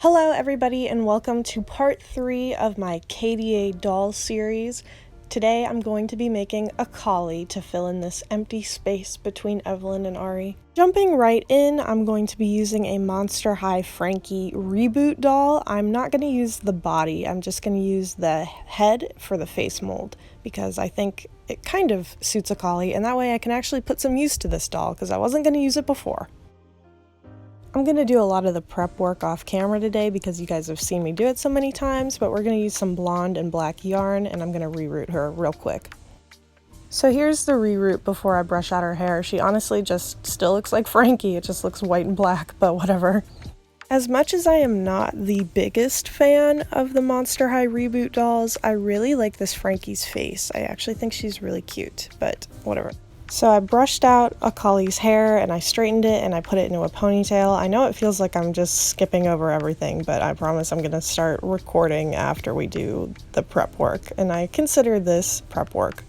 Hello everybody and welcome to part 3 of my KDA doll series. Today I'm going to be making Akali to fill in this empty space between Evelyn and Ari. Jumping right in, I'm going to be using a Monster High Frankie reboot doll. I'm not going to use the body, I'm just going to use the head for the face mold because I think it kind of suits Akali and that way I can actually put some use to this doll because I wasn't going to use it before. I'm going to do a lot of the prep work off camera today because you guys have seen me do it so many times, but we're going to use some blonde and black yarn and I'm going to reroot her real quick. So here's the reroot before I brush out her hair. She honestly just still looks like Frankie, it just looks white and black, but whatever. As much as I am not the biggest fan of the Monster High reboot dolls, I really like this Frankie's face. I actually think she's really cute, but whatever. So I brushed out Akali's hair and I straightened it and I put it into a ponytail. I know it feels like I'm just skipping over everything, but I promise I'm going to start recording after we do the prep work, and I consider this prep work.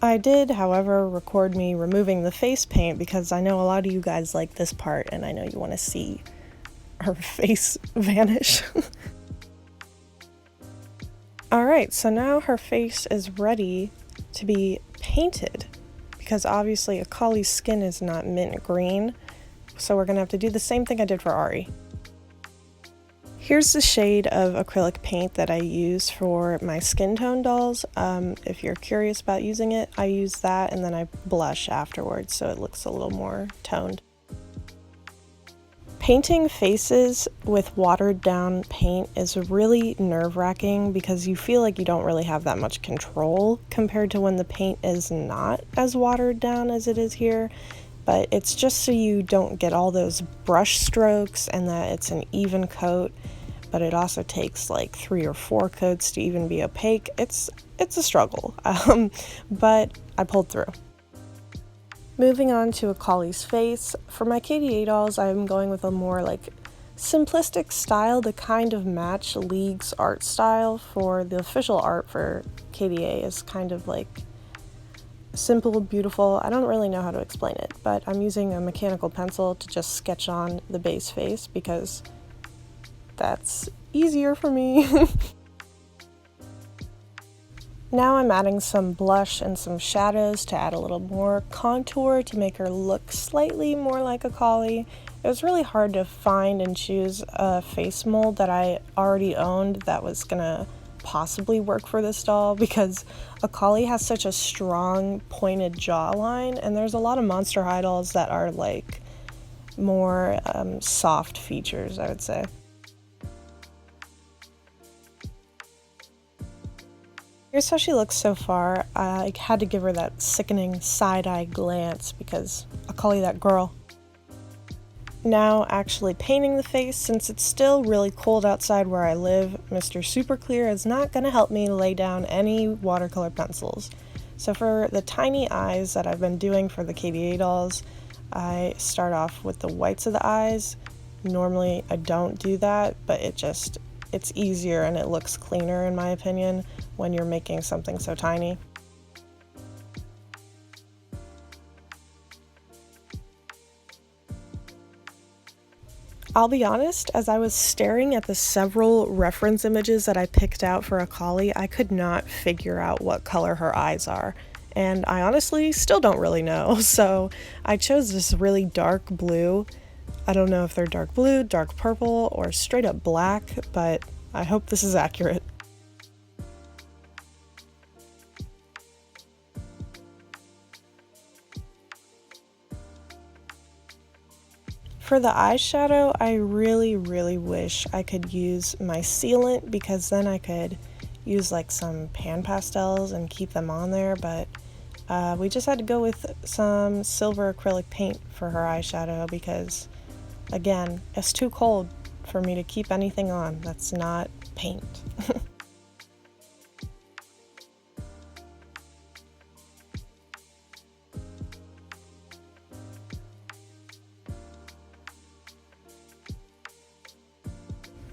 I did, however, record me removing the face paint because I know a lot of you guys like this part and I know you want to see her face vanish. Alright, so now her face is ready to be painted. Because obviously Akali's skin is not mint green, so we're going to have to do the same thing I did for Ari. Here's the shade of acrylic paint that I use for my skin tone dolls. If you're curious about using it, I use that and then I blush afterwards so it looks a little more toned. Painting faces with watered down paint is really nerve-wracking because you feel like you don't really have that much control compared to when the paint is not as watered down as it is here, but it's just so you don't get all those brush strokes and that it's an even coat, but it also takes like 3 or 4 coats to even be opaque. It's a struggle, but I pulled through. Moving on to Akali's face, for my KDA dolls I'm going with a more like simplistic style to kind of match League's art style. For the official art for KDA is kind of like simple, beautiful. I don't really know how to explain it, but I'm using a mechanical pencil to just sketch on the base face because that's easier for me. Now I'm adding some blush and some shadows to add a little more contour to make her look slightly more like Akali. It was really hard to find and choose a face mold that I already owned that was gonna possibly work for this doll because Akali has such a strong pointed jawline and there's a lot of Monster High dolls that are like more soft features, I would say. Here's how she looks so far. I had to give her that sickening side-eye glance because Akali that girl. Now actually painting the face, since it's still really cold outside where I live, Mr. Super Clear is not going to help me lay down any watercolor pencils. So for the tiny eyes that I've been doing for the KDA dolls, I start off with the whites of the eyes. Normally I don't do that, but it's easier and it looks cleaner in my opinion when you're making something so tiny. I'll be honest, as I was staring at the several reference images that I picked out for Akali, I could not figure out what color her eyes are. And I honestly still don't really know, so I chose this really dark blue. I don't know if they're dark blue, dark purple, or straight up black, but I hope this is accurate. For the eyeshadow, I really wish I could use my sealant because then I could use like some pan pastels and keep them on there, but we just had to go with some silver acrylic paint for her eyeshadow because, again, it's too cold for me to keep anything on that's not paint.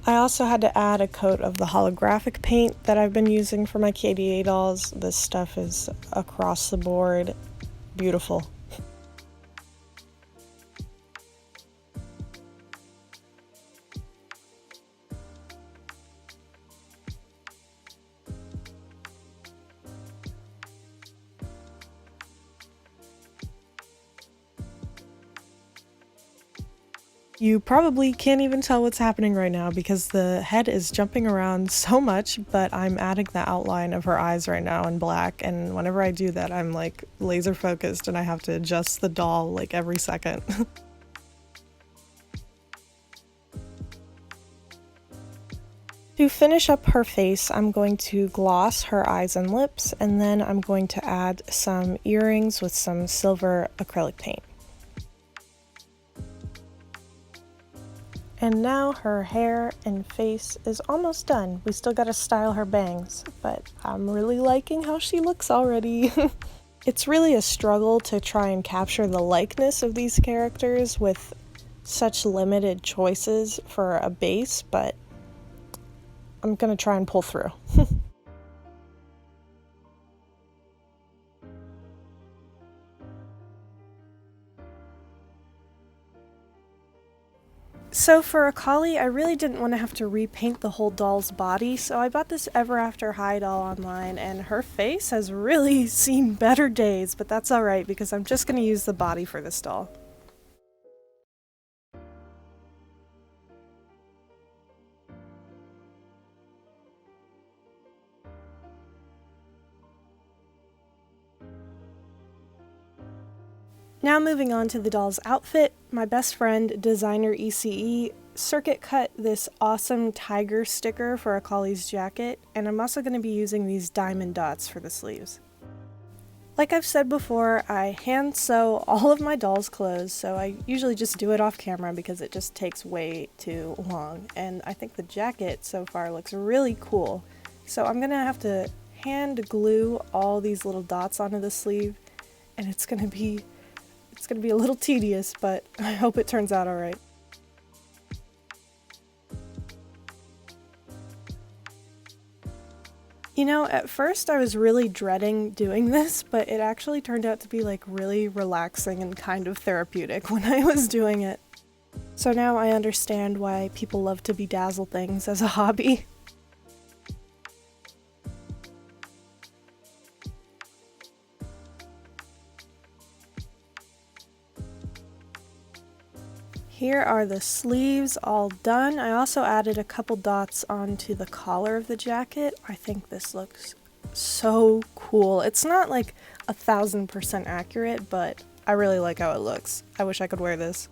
I also had to add a coat of the holographic paint that I've been using for my KDA dolls. This stuff is across the board beautiful. You probably can't even tell what's happening right now because the head is jumping around so much, but I'm adding the outline of her eyes right now in black, and whenever I do that, I'm like laser focused and I have to adjust the doll like every second. To finish up her face, I'm going to gloss her eyes and lips, and then I'm going to add some earrings with some silver acrylic paint. And now her hair and face is almost done. We still gotta style her bangs, but I'm really liking how she looks already. It's really a struggle to try and capture the likeness of these characters with such limited choices for a base, but I'm gonna try and pull through. So for Akali, I really didn't want to have to repaint the whole doll's body, so I bought this Ever After High doll online, and her face has really seen better days, but that's alright because I'm just going to use the body for this doll. Now moving on to the doll's outfit, my best friend, designer ECE, circuit cut this awesome tiger sticker for Akali's jacket, and I'm also going to be using these diamond dots for the sleeves. Like I've said before, I hand sew all of my doll's clothes, so I usually just do it off camera because it just takes way too long, and I think the jacket so far looks really cool. So I'm going to have to hand glue all these little dots onto the sleeve, and it's gonna be a little tedious, but I hope it turns out alright. You know, at first I was really dreading doing this, but it actually turned out to be like really relaxing and kind of therapeutic when I was doing it. So now I understand why people love to bedazzle things as a hobby. Here are the sleeves all done. I also added a couple dots onto the collar of the jacket. I think this looks so cool. It's not like 1000% accurate, but I really like how it looks. I wish I could wear this.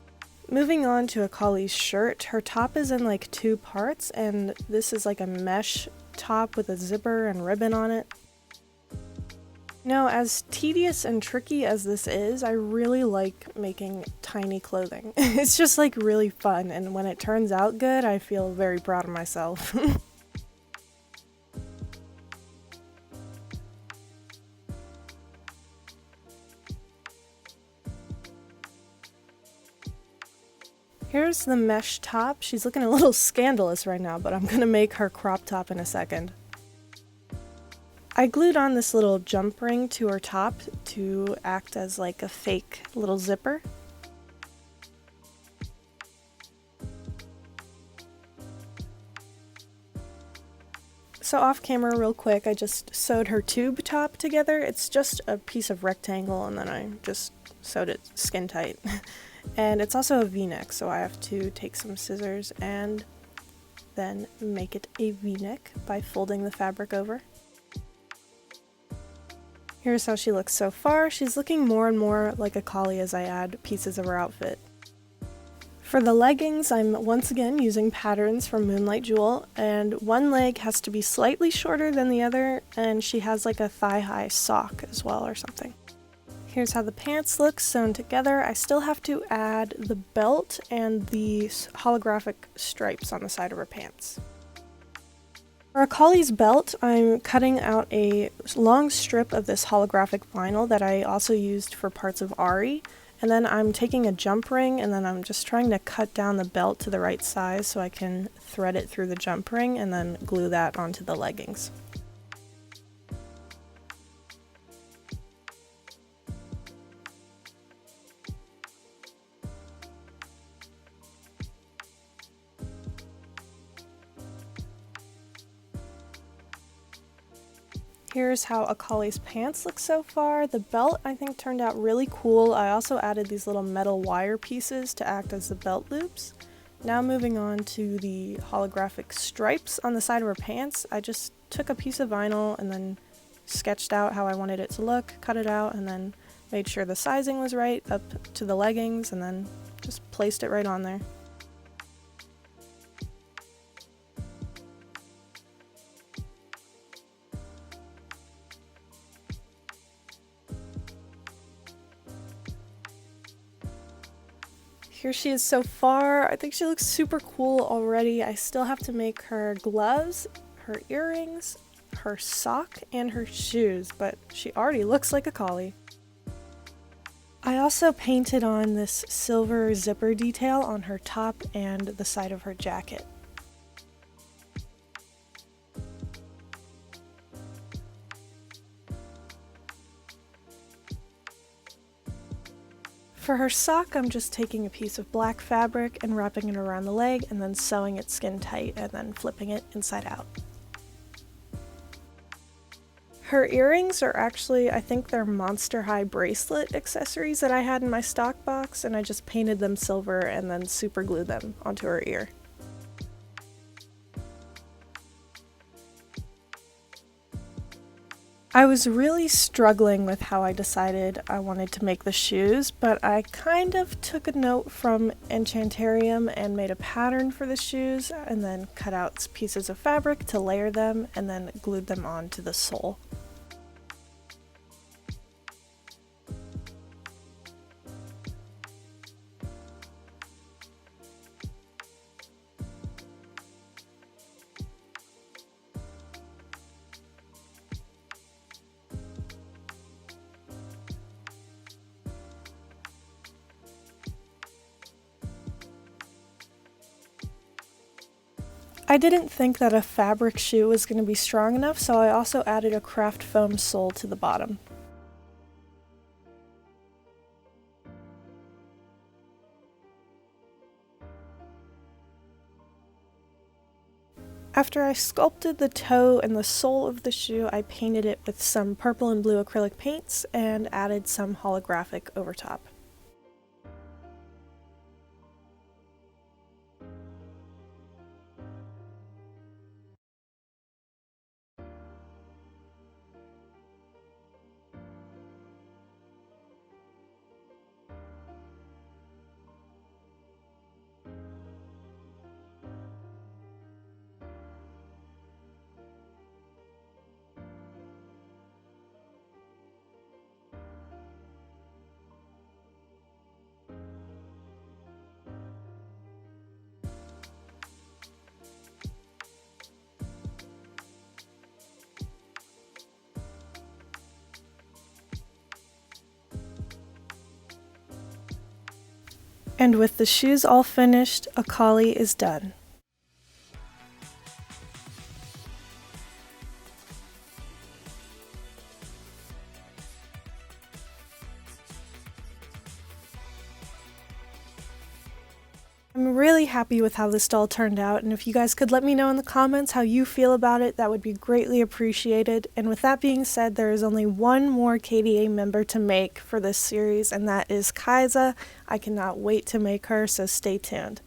Moving on to Akali's shirt, her top is in like two parts, and this is like a mesh top with a zipper and ribbon on it. Now, as tedious and tricky as this is, I really like making tiny clothing. It's just like really fun, and when it turns out good, I feel very proud of myself. Here's the mesh top. She's looking a little scandalous right now, but I'm gonna make her crop top in a second. I glued on this little jump ring to her top to act as like a fake little zipper. So off camera real quick, I just sewed her tube top together. It's just a piece of rectangle and then I just sewed it skin tight. And it's also a v-neck, so I have to take some scissors and then make it a v-neck by folding the fabric over. Here's how she looks so far. She's looking more and more like Akali as I add pieces of her outfit. For the leggings, I'm once again using patterns from Moonlight Jewel, and one leg has to be slightly shorter than the other, and she has like a thigh-high sock as well or something. Here's how the pants look sewn together. I still have to add the belt and the holographic stripes on the side of her pants. For Akali's belt, I'm cutting out a long strip of this holographic vinyl that I also used for parts of Ari, and then I'm taking a jump ring and then I'm just trying to cut down the belt to the right size so I can thread it through the jump ring and then glue that onto the leggings. Here's how Akali's pants look so far. The belt I think turned out really cool. I also added these little metal wire pieces to act as the belt loops. Now moving on to the holographic stripes on the side of her pants, I just took a piece of vinyl and then sketched out how I wanted it to look, cut it out, and then made sure the sizing was right up to the leggings, and then just placed it right on there. Here she is so far. I think she looks super cool already. I still have to make her gloves, her earrings, her sock, and her shoes, but she already looks like Akali. I also painted on this silver zipper detail on her top and the side of her jacket. For her sock, I'm just taking a piece of black fabric and wrapping it around the leg and then sewing it skin tight and then flipping it inside out. Her earrings are actually, I think they're Monster High bracelet accessories that I had in my stock box, and I just painted them silver and then super glued them onto her ear. I was really struggling with how I decided I wanted to make the shoes, but I kind of took a note from Enchantarium and made a pattern for the shoes, and then cut out pieces of fabric to layer them and then glued them onto the sole. I didn't think that a fabric shoe was going to be strong enough, so I also added a craft foam sole to the bottom. After I sculpted the toe and the sole of the shoe, I painted it with some purple and blue acrylic paints and added some holographic over top. And with the shoes all finished, Akali is done. I'm really happy with how this doll turned out, and if you guys could let me know in the comments how you feel about it, that would be greatly appreciated. And with that being said, there is only one more KDA member to make for this series, and that is Kaiza. I cannot wait to make her, so stay tuned.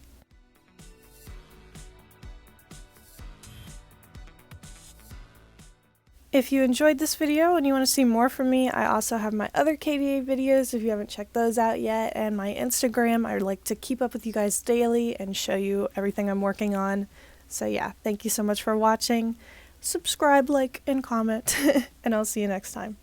If you enjoyed this video and you want to see more from me, I also have my other KDA videos if you haven't checked those out yet, and my Instagram. I like to keep up with you guys daily and show you everything I'm working on. So yeah, thank you so much for watching. Subscribe, like, and comment, and I'll see you next time.